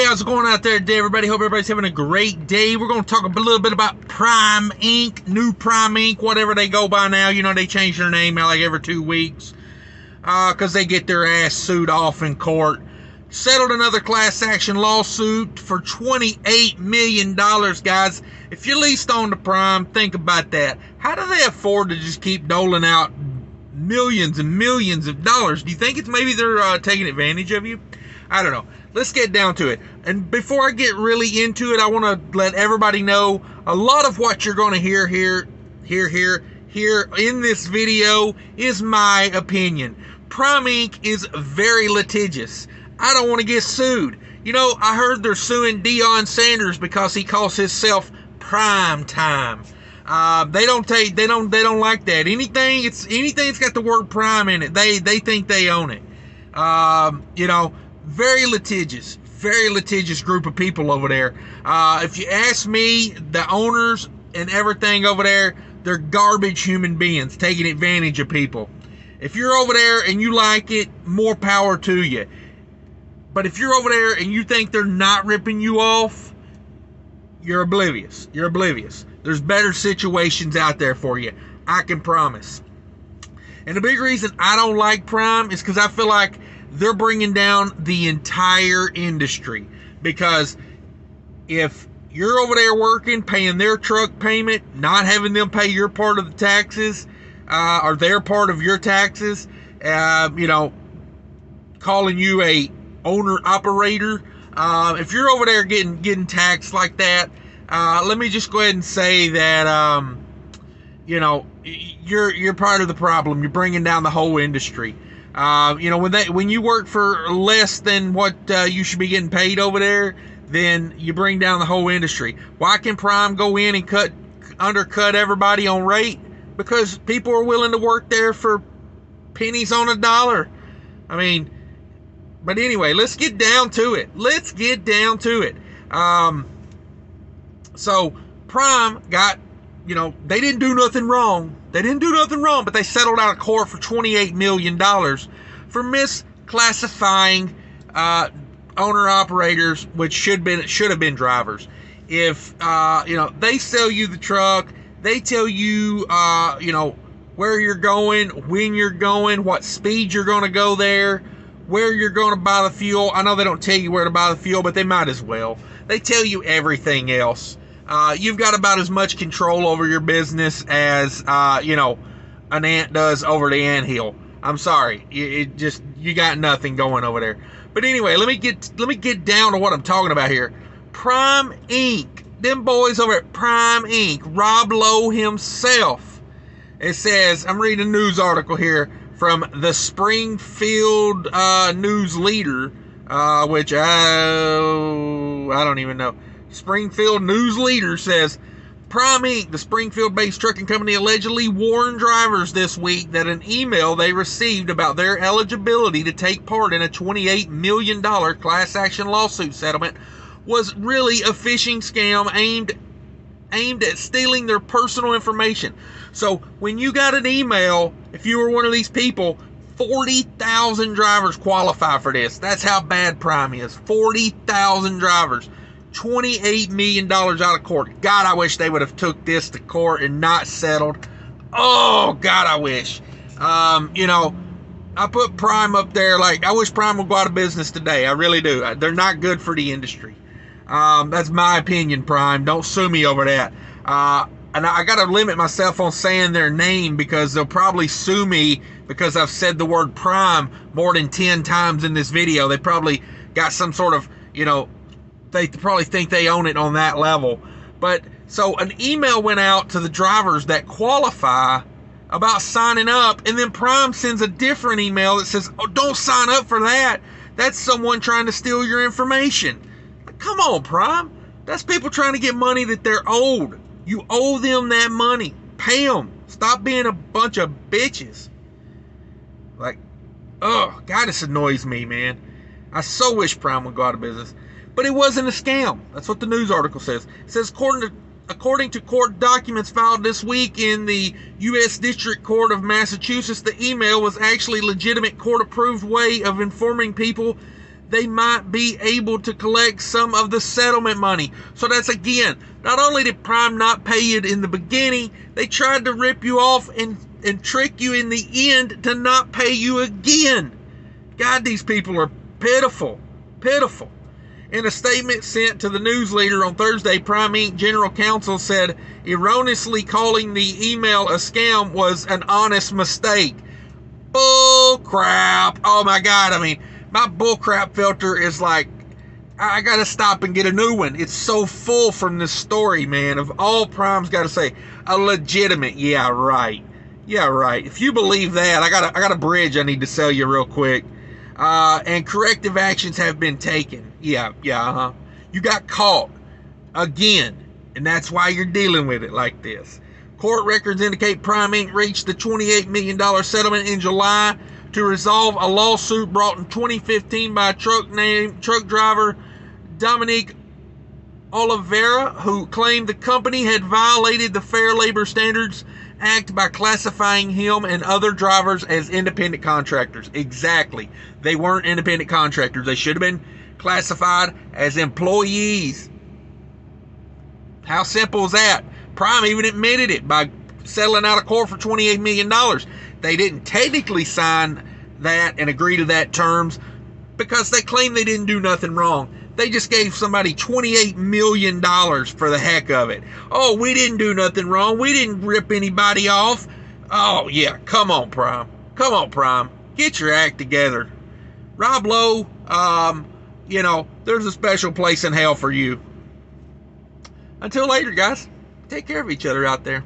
Hey, how's it going out there today, everybody? Hope everybody's having a great day. We're going to talk a little bit about Prime Inc., new Prime Inc., whatever they go by now. You know, they change their name like every 2 weeks because they get their ass sued off in court. Settled another class action lawsuit for $28 million, guys. If you're leased on to Prime, think about that. How do they afford to just keep doling out millions and millions of dollars? Do you think it's maybe they're taking advantage of you? I don't know. Let's get down to it. And before I get really into it, I want to let everybody know a lot of what you're going to hear here in this video is my opinion. Prime Inc. is very litigious. I don't want to get sued. You know, I heard they're suing Deion Sanders because he calls himself Prime Time. They don't like that. Anything that's got the word prime in it, they think they own it. You know, very litigious group of people over there. If you ask me, the owners and everything over there, they're garbage human beings taking advantage of people. If you're over there and you like it, more power to you. But if you're over there and you think they're not ripping you off, you're oblivious. You're oblivious. There's better situations out there for you, I can promise. And the big reason I don't like Prime is because I feel like they're bringing down the entire industry. Because if you're over there working, paying their truck payment, not having them pay your part of the taxes, or their part of your taxes, you know, calling you a owner operator, if you're over there getting taxed like that, let me just go ahead and say that, you know, you're part of the problem. You're bringing down the whole industry. You know, when you work for less than what you should be getting paid over there, then you bring down the whole industry. Why can Prime go in and undercut everybody on rate? Because people are willing to work there for pennies on a dollar. I mean, but anyway, let's get down to it. So Prime got, you know, they didn't do nothing wrong. But they settled out of court for $28 million for misclassifying owner-operators, which should have been drivers. If, you know, they sell you the truck, they tell you, you know, where you're going, when you're going, what speed you're going to go there, where you're going to buy the fuel. I know they don't tell you where to buy the fuel, but they might as well. They tell you everything else. You've got about as much control over your business as, you know, an ant does over the anthill. I'm sorry. You got nothing going over there. But anyway, let me get down to what I'm talking about here. Prime Inc. Them boys over at Prime Inc. Rob Lowe himself. It says, I'm reading a news article here from the Springfield News Leader, which I don't even know. Springfield News Leader says, Prime Inc., the Springfield-based trucking company, allegedly warned drivers this week that an email they received about their eligibility to take part in a $28 million class action lawsuit settlement was really a phishing scam aimed at stealing their personal information. So when you got an email, if you were one of these people, 40,000 drivers qualify for this. That's how bad Prime is. 40,000 drivers. $28 million out of court. God, I wish they would have took this to court and not settled. Oh, God, I wish. You know, I put Prime up there. Like, I wish Prime would go out of business today. I really do. They're not good for the industry. That's my opinion, Prime. Don't sue me over that. And I got to limit myself on saying their name because they'll probably sue me because I've said the word Prime more than 10 times in this video. They probably got some sort of, you know, they probably think they own it on that level. But so an email went out to the drivers that qualify about signing up, and then Prime sends a different email that says, oh, don't sign up for that. That's someone trying to steal your information. Come on, Prime. That's people trying to get money that they're owed. You owe them that money. Pay them. Stop being a bunch of bitches. Like, oh, God, this annoys me, man. I so wish Prime would go out of business. But it wasn't a scam. That's what the news article says. It says, according to court documents filed this week in the U.S. District Court of Massachusetts, the email was actually a legitimate court-approved way of informing people they might be able to collect some of the settlement money. So that's, again, not only did Prime not pay you in the beginning, they tried to rip you off and trick you in the end to not pay you again. God, these people are pitiful. Pitiful. In a statement sent to the news leader on Thursday, Prime Inc. General Counsel said erroneously calling the email a scam was an honest mistake. Bull crap. Oh my God. I mean, my bull crap filter is like, I gotta stop and get a new one. It's so full from this story, man. Of all Prime's got to say, a legitimate, yeah, right. Yeah, right. If you believe that, I got a bridge I need to sell you real quick. And corrective actions have been taken. Yeah, You got caught again, and that's why you're dealing with it like this. Court records indicate Prime Inc. reached the $28 million settlement in July to resolve a lawsuit brought in 2015 by a truck driver Dominique Oliveira, who claimed the company had violated the Fair Labor Standards Act by classifying him and other drivers as independent contractors. Exactly. They weren't independent contractors. They should have been classified as employees. How simple is that? Prime even admitted it by settling out of court for $28 million. They didn't technically sign that and agree to that terms because they claim they didn't do nothing wrong. They just gave somebody $28 million for the heck of it. Oh, we didn't do nothing wrong. We didn't rip anybody off. Oh, yeah. Come on, Prime. Come on, Prime. Get your act together. Rob Lowe, there's a special place in hell for you. Until later, guys. Take care of each other out there.